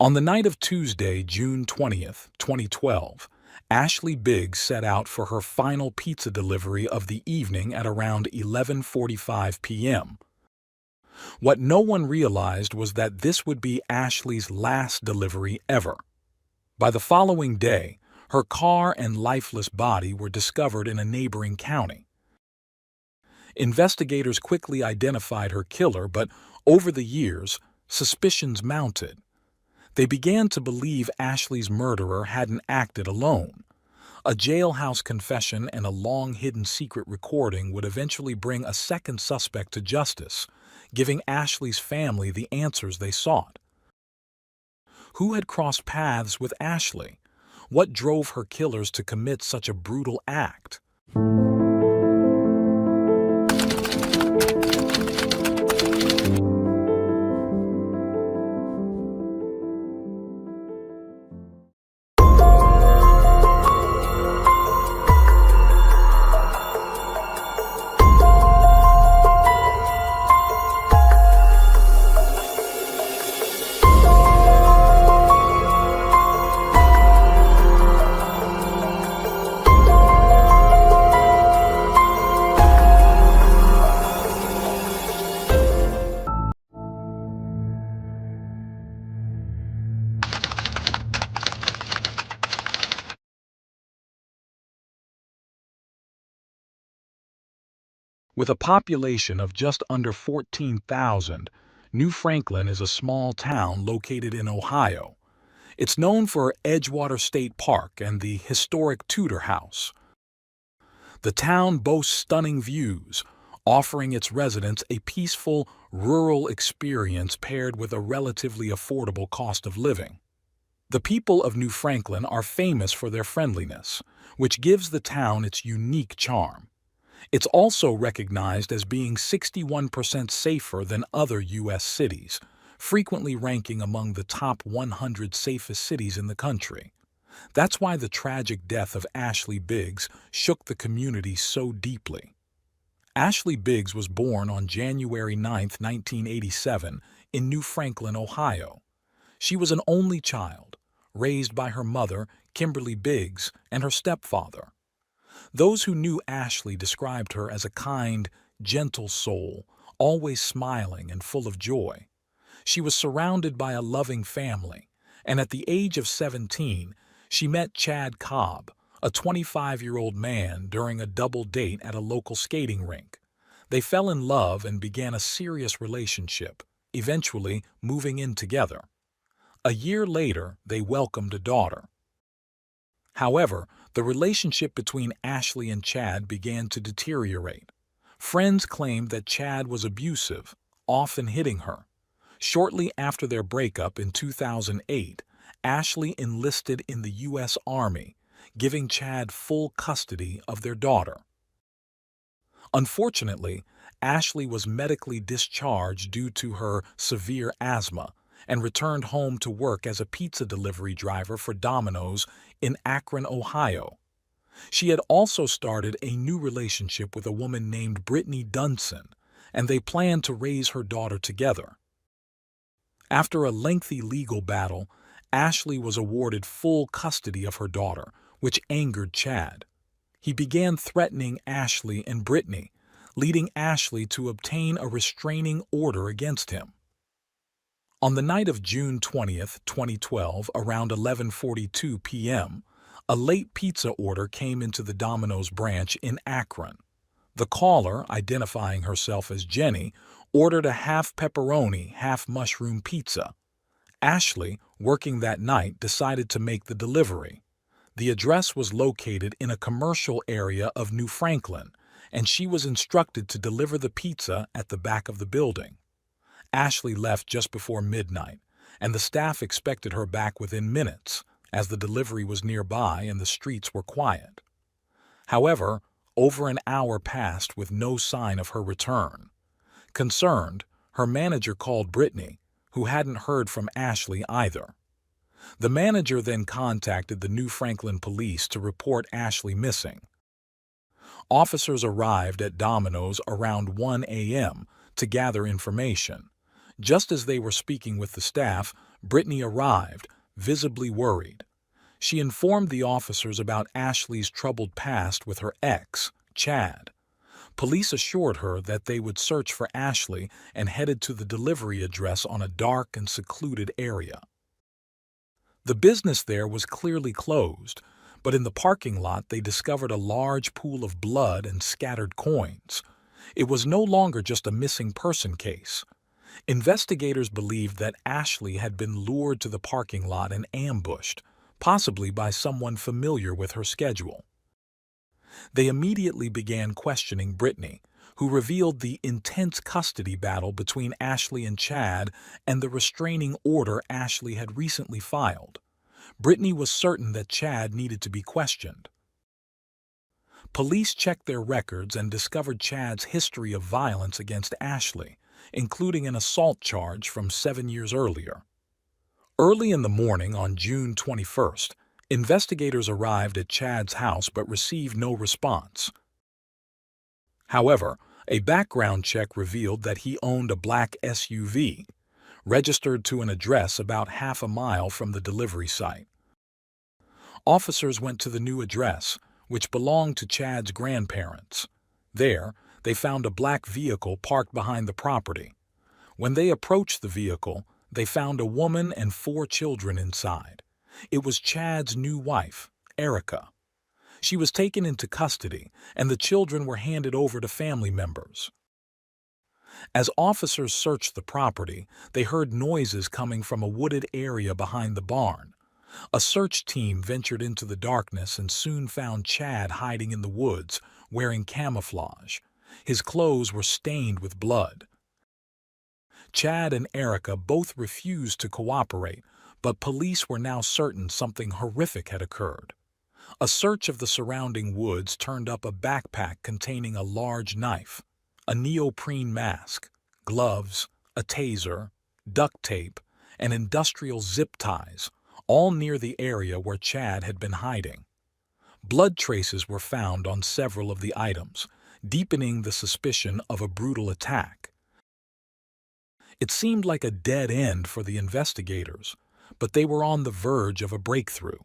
On the night of Tuesday, June 20th, 2012, Ashley Biggs set out for her final pizza delivery of the evening at around 11:45 p.m. What no one realized was that this would be Ashley's last delivery ever. By the following day, her car and lifeless body were discovered in a neighboring county. Investigators quickly identified her killer, but over the years, suspicions mounted. They began to believe Ashley's murderer hadn't acted alone. A jailhouse confession and a long-hidden secret recording would eventually bring a second suspect to justice, giving Ashley's family the answers they sought. Who had crossed paths with Ashley? What drove her killers to commit such a brutal act? With a population of just under 14,000, New Franklin is a small town located in Ohio. It's known for Edgewater State Park and the historic Tudor House. The town boasts stunning views, offering its residents a peaceful, rural experience paired with a relatively affordable cost of living. The people of New Franklin are famous for their friendliness, which gives the town its unique charm. It's also recognized as being 61% safer than other U.S. cities, frequently ranking among the top 100 safest cities in the country. That's why the tragic death of Ashley Biggs shook the community so deeply. Ashley Biggs was born on January 9, 1987, in New Franklin, Ohio. She was an only child, raised by her mother, Kimberly Biggs, and her stepfather. Those who knew Ashley described her as a kind, gentle soul, always smiling and full of joy. She was surrounded by a loving family, and at the age of 17, she met Chad Cobb, a 25-year-old man, during a double date at a local skating rink. They fell in love and began a serious relationship, eventually moving in together. A year later, they welcomed a daughter. However, the relationship between Ashley and Chad began to deteriorate. Friends claimed that Chad was abusive, often hitting her. Shortly after their breakup in 2008, Ashley enlisted in the U.S. Army, giving Chad full custody of their daughter. Unfortunately, Ashley was medically discharged due to her severe asthma and returned home to work as a pizza delivery driver for Domino's in Akron, Ohio. She had also started a new relationship with a woman named Brittany Dunson, and they planned to raise her daughter together. After a lengthy legal battle, Ashley was awarded full custody of her daughter, which angered Chad. He began threatening Ashley and Brittany, leading Ashley to obtain a restraining order against him. On the night of June 20th, 2012, around 11:42 p.m., a late pizza order came into the Domino's branch in Akron. The caller, identifying herself as Jenny, ordered a half pepperoni, half mushroom pizza. Ashley, working that night, decided to make the delivery. The address was located in a commercial area of New Franklin, and she was instructed to deliver the pizza at the back of the building. Ashley left just before midnight, and the staff expected her back within minutes, as the delivery was nearby and the streets were quiet. However, over an hour passed with no sign of her return. Concerned, her manager called Brittany, who hadn't heard from Ashley either. The manager then contacted the New Franklin police to report Ashley missing. Officers arrived at Domino's around 1 a.m. to gather information. Just as they were speaking with the staff, Brittany arrived, visibly worried. She informed the officers about Ashley's troubled past with her ex, Chad. Police assured her that they would search for Ashley and headed to the delivery address on a dark and secluded area. The business there was clearly closed, but in the parking lot they discovered a large pool of blood and scattered coins. It was no longer just a missing person case. Investigators believed that Ashley had been lured to the parking lot and ambushed, possibly by someone familiar with her schedule. They immediately began questioning Brittany, who revealed the intense custody battle between Ashley and Chad and the restraining order Ashley had recently filed. Brittany was certain that Chad needed to be questioned. Police checked their records and discovered Chad's history of violence against Ashley, including an assault charge from 7 years earlier. Early in the morning on June 21st, investigators arrived at Chad's house but received no response. However, a background check revealed that he owned a black SUV, registered to an address about half a mile from the delivery site. Officers went to the new address, which belonged to Chad's grandparents. There, they found a black vehicle parked behind the property. When they approached the vehicle, they found a woman and 4 children inside. It was Chad's new wife, Erica. She was taken into custody, and the children were handed over to family members. As officers searched the property, they heard noises coming from a wooded area behind the barn. A search team ventured into the darkness and soon found Chad hiding in the woods, wearing camouflage. His clothes were stained with blood. Chad and Erica both refused to cooperate, but police were now certain something horrific had occurred. A search of the surrounding woods turned up a backpack containing a large knife, a neoprene mask, gloves, a taser, duct tape, and industrial zip ties, all near the area where Chad had been hiding. Blood traces were found on several of the items, deepening the suspicion of a brutal attack. It seemed like a dead end for the investigators, but they were on the verge of a breakthrough.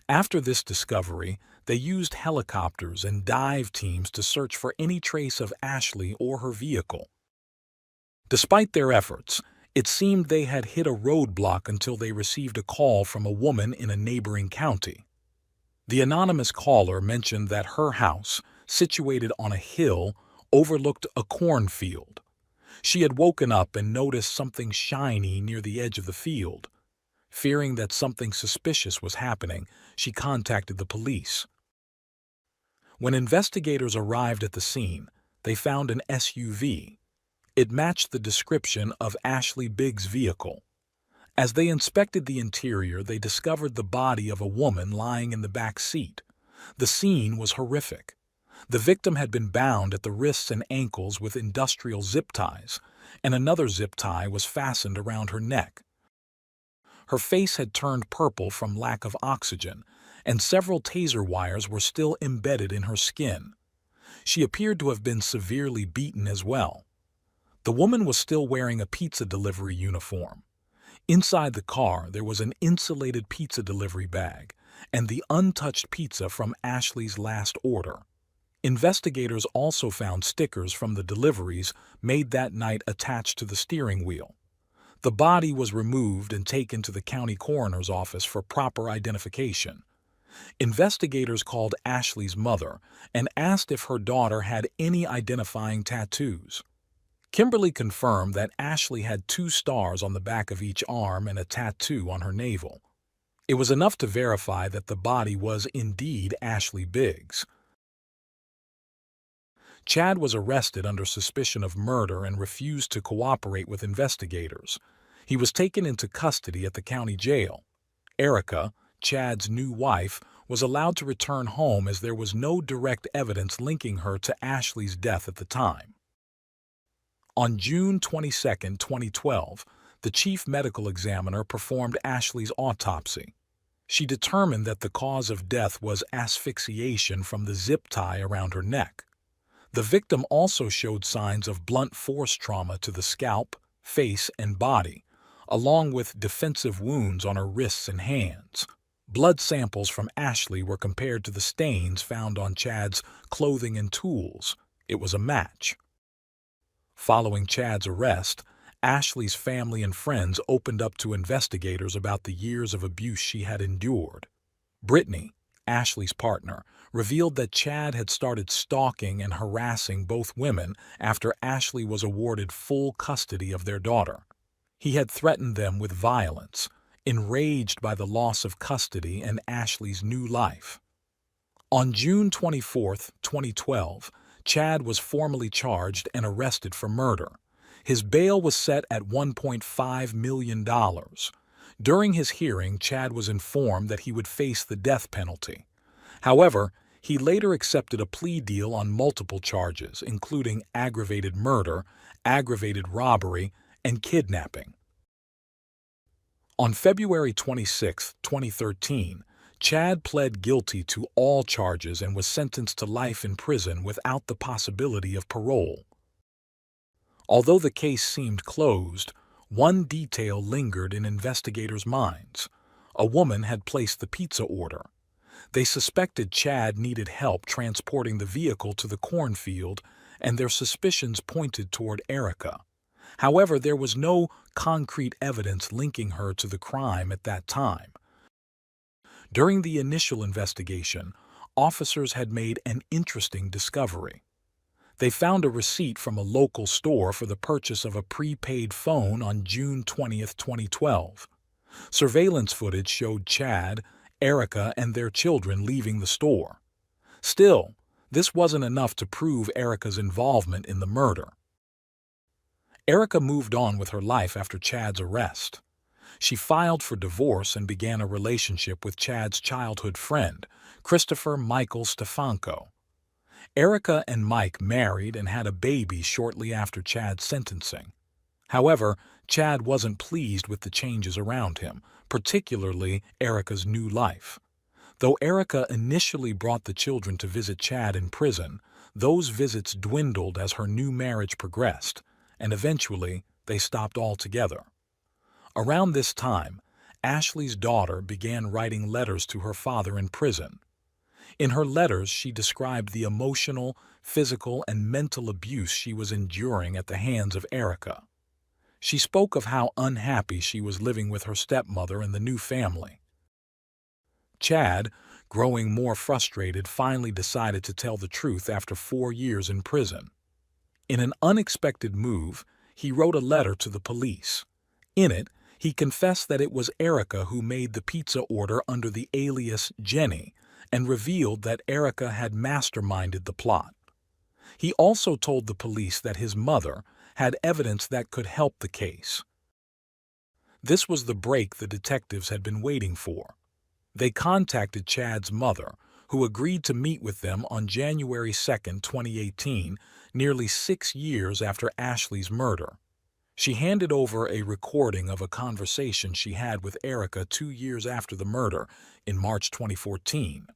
After this discovery, they used helicopters and dive teams to search for any trace of Ashley or her vehicle. Despite their efforts, it seemed they had hit a roadblock until they received a call from a woman in a neighboring county. The anonymous caller mentioned that her house, situated on a hill, overlooked a cornfield. She had woken up and noticed something shiny near the edge of the field. Fearing that something suspicious was happening, she contacted the police. When investigators arrived at the scene, they found an SUV. It matched the description of Ashley Biggs' vehicle. As they inspected the interior, they discovered the body of a woman lying in the back seat. The scene was horrific. The victim had been bound at the wrists and ankles with industrial zip ties, and another zip tie was fastened around her neck. Her face had turned purple from lack of oxygen, and several taser wires were still embedded in her skin. She appeared to have been severely beaten as well. The woman was still wearing a pizza delivery uniform. Inside the car, there was an insulated pizza delivery bag and the untouched pizza from Ashley's last order. Investigators also found stickers from the deliveries made that night attached to the steering wheel. The body was removed and taken to the county coroner's office for proper identification. Investigators called Ashley's mother and asked if her daughter had any identifying tattoos. Kimberly confirmed that Ashley had 2 stars on the back of each arm and a tattoo on her navel. It was enough to verify that the body was indeed Ashley Biggs. Chad was arrested under suspicion of murder and refused to cooperate with investigators. He was taken into custody at the county jail. Erica, Chad's new wife, was allowed to return home as there was no direct evidence linking her to Ashley's death at the time. On June 22, 2012, the chief medical examiner performed Ashley's autopsy. She determined that the cause of death was asphyxiation from the zip tie around her neck. The victim also showed signs of blunt force trauma to the scalp, face, and body, along with defensive wounds on her wrists and hands. Blood samples from Ashley were compared to the stains found on Chad's clothing and tools. It was a match. Following Chad's arrest, Ashley's family and friends opened up to investigators about the years of abuse she had endured. Brittany, Ashley's partner, revealed that Chad had started stalking and harassing both women after Ashley was awarded full custody of their daughter. He had threatened them with violence, enraged by the loss of custody and Ashley's new life. On June 24, 2012, Chad was formally charged and arrested for murder. His bail was set at $1.5 million. During his hearing, Chad was informed that he would face the death penalty. However, he later accepted a plea deal on multiple charges, including aggravated murder, aggravated robbery, and kidnapping. On February 26, 2013, Chad pled guilty to all charges and was sentenced to life in prison without the possibility of parole. Although the case seemed closed, one detail lingered in investigators' minds. A woman had placed the pizza order. They suspected Chad needed help transporting the vehicle to the cornfield, and their suspicions pointed toward Erica. However, there was no concrete evidence linking her to the crime at that time. During the initial investigation, officers had made an interesting discovery. They found a receipt from a local store for the purchase of a prepaid phone on June 20, 2012. Surveillance footage showed Chad, Erica, and their children leaving the store. Still, this wasn't enough to prove Erica's involvement in the murder. Erica moved on with her life after Chad's arrest. She filed for divorce and began a relationship with Chad's childhood friend, Christopher Michael Stefanko. Erica and Mike married and had a baby shortly after Chad's sentencing. However, Chad wasn't pleased with the changes around him, particularly Erica's new life. Though Erica initially brought the children to visit Chad in prison, those visits dwindled as her new marriage progressed, and eventually they stopped altogether. Around this time, Ashley's daughter began writing letters to her father in prison. In her letters, she described the emotional, physical, and mental abuse she was enduring at the hands of Erica. She spoke of how unhappy she was living with her stepmother and the new family. Chad, growing more frustrated, finally decided to tell the truth after 4 years in prison. In an unexpected move, he wrote a letter to the police. In it, he confessed that it was Erica who made the pizza order under the alias Jenny, and revealed that Erica had masterminded the plot. He also told the police that his mother had evidence that could help the case. This was the break the detectives had been waiting for. They contacted Chad's mother, who agreed to meet with them on January 2, 2018, nearly 6 years after Ashley's murder. She handed over a recording of a conversation she had with Erica 2 years after the murder, in March 2014.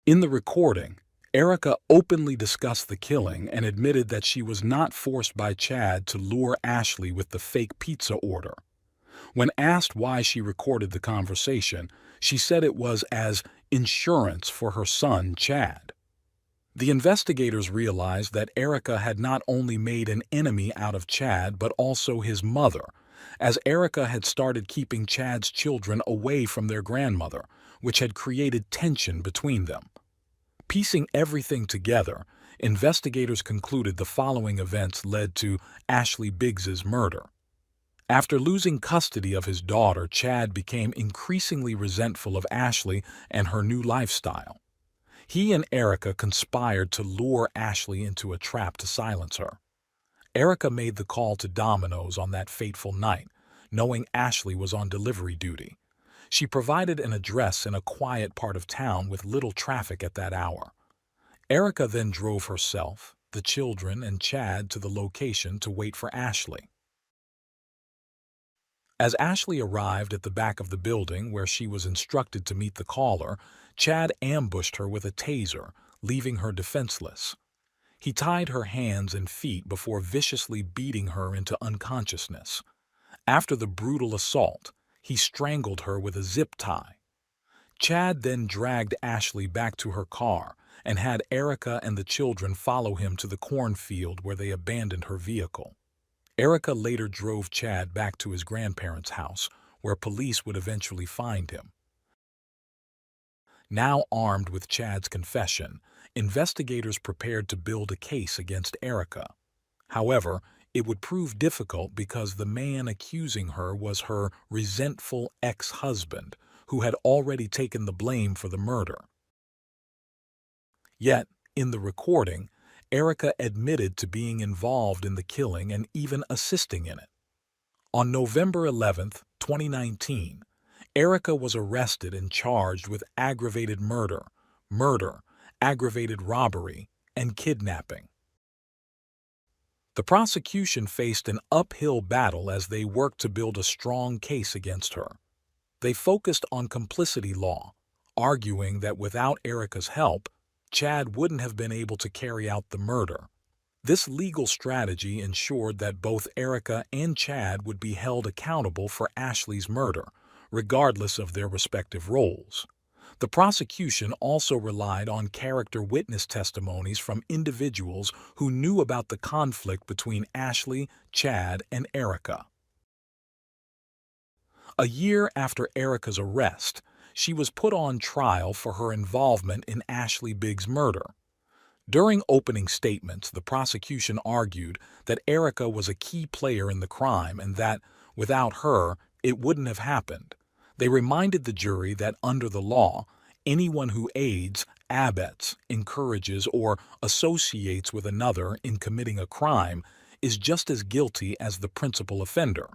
In the recording, Erica openly discussed the killing and admitted that she was not forced by Chad to lure Ashley with the fake pizza order. When asked why she recorded the conversation, she said it was as insurance for her son, Chad. The investigators realized that Erica had not only made an enemy out of Chad but also his mother, as Erica had started keeping Chad's children away from their grandmother, which had created tension between them. Piecing everything together, investigators concluded the following events led to Ashley Biggs's murder. After losing custody of his daughter, Chad became increasingly resentful of Ashley and her new lifestyle. He and Erica conspired to lure Ashley into a trap to silence her. Erica made the call to Domino's on that fateful night, knowing Ashley was on delivery duty. She provided an address in a quiet part of town with little traffic at that hour. Erica then drove herself, the children, and Chad to the location to wait for Ashley. As Ashley arrived at the back of the building where she was instructed to meet the caller, Chad ambushed her with a taser, leaving her defenseless. He tied her hands and feet before viciously beating her into unconsciousness. After the brutal assault, he strangled her with a zip tie. Chad then dragged Ashley back to her car and had Erica and the children follow him to the cornfield where they abandoned her vehicle. Erica later drove Chad back to his grandparents' house, where police would eventually find him. Now armed with Chad's confession, investigators prepared to build a case against Erica. However, it would prove difficult because the man accusing her was her resentful ex-husband, who had already taken the blame for the murder. Yet, in the recording, Erica admitted to being involved in the killing and even assisting in it. On November 11, 2019, Erica was arrested and charged with aggravated murder, aggravated robbery, and kidnapping. The prosecution faced an uphill battle as they worked to build a strong case against her. They focused on complicity law, arguing that without Erica's help, Chad wouldn't have been able to carry out the murder. This legal strategy ensured that both Erica and Chad would be held accountable for Ashley's murder, regardless of their respective roles. The prosecution also relied on character witness testimonies from individuals who knew about the conflict between Ashley, Chad, and Erica. A year after Erica's arrest, she was put on trial for her involvement in Ashley Biggs' murder. During opening statements, the prosecution argued that Erica was a key player in the crime and that, without her, it wouldn't have happened. They reminded the jury that under the law, anyone who aids, abets, encourages, or associates with another in committing a crime is just as guilty as the principal offender.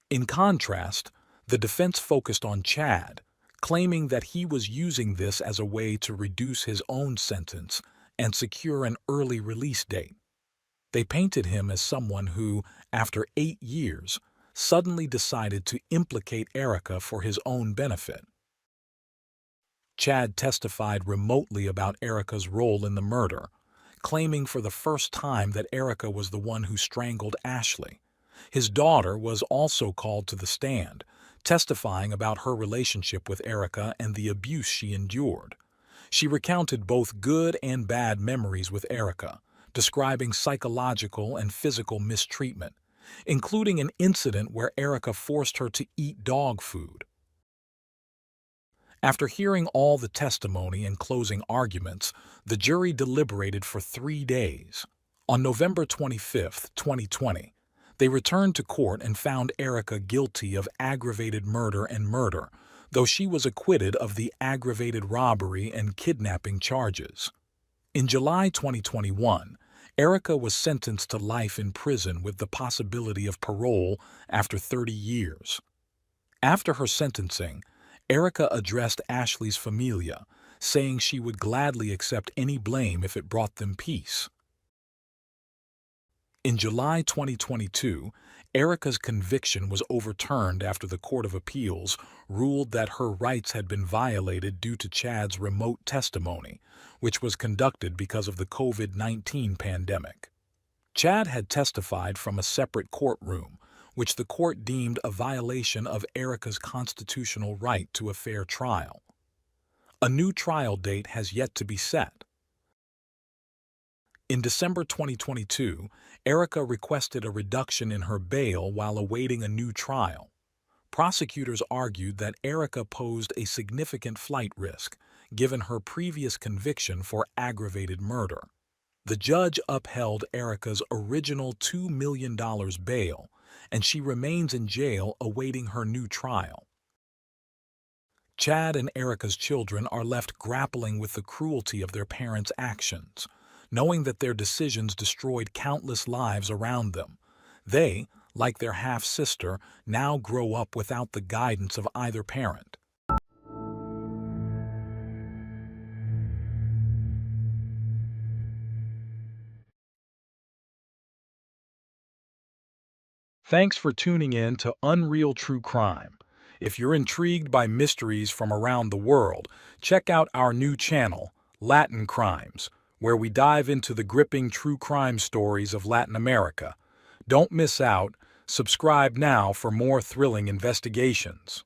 In contrast, the defense focused on Chad, claiming that he was using this as a way to reduce his own sentence and secure an early release date. They painted him as someone who, after 8 years, suddenly decided to implicate Erica for his own benefit. Chad testified remotely about Erica's role in the murder, claiming for the first time that Erica was the one who strangled Ashley. His daughter was also called to the stand, testifying about her relationship with Erica and the abuse she endured. She recounted both good and bad memories with Erica, describing psychological and physical mistreatment, including an incident where Erica forced her to eat dog food. After hearing all the testimony and closing arguments, the jury deliberated for 3 days. On November 25, 2020, they returned to court and found Erica guilty of aggravated murder, though she was acquitted of the aggravated robbery and kidnapping charges. In July 2021, Erica was sentenced to life in prison with the possibility of parole after 30 years. After her sentencing, Erica addressed Ashley's familia, saying she would gladly accept any blame if it brought them peace. In July 2022, Erica's conviction was overturned after the Court of Appeals ruled that her rights had been violated due to Chad's remote testimony, which was conducted because of the COVID-19 pandemic. Chad had testified from a separate courtroom, which the court deemed a violation of Erica's constitutional right to a fair trial. A new trial date has yet to be set. In December 2022, Erica requested a reduction in her bail while awaiting a new trial. Prosecutors argued that Erica posed a significant flight risk, given her previous conviction for aggravated murder. The judge upheld Erica's original $2 million bail, and she remains in jail awaiting her new trial. Chad and Erica's children are left grappling with the cruelty of their parents' actions, knowing that their decisions destroyed countless lives around them. They, like their half-sister, now grow up without the guidance of either parent. Thanks for tuning in to Unreal True Crime. If you're intrigued by mysteries from around the world, check out our new channel, Latin Crimes, where we dive into the gripping true crime stories of Latin America. Don't miss out. Subscribe now for more thrilling investigations.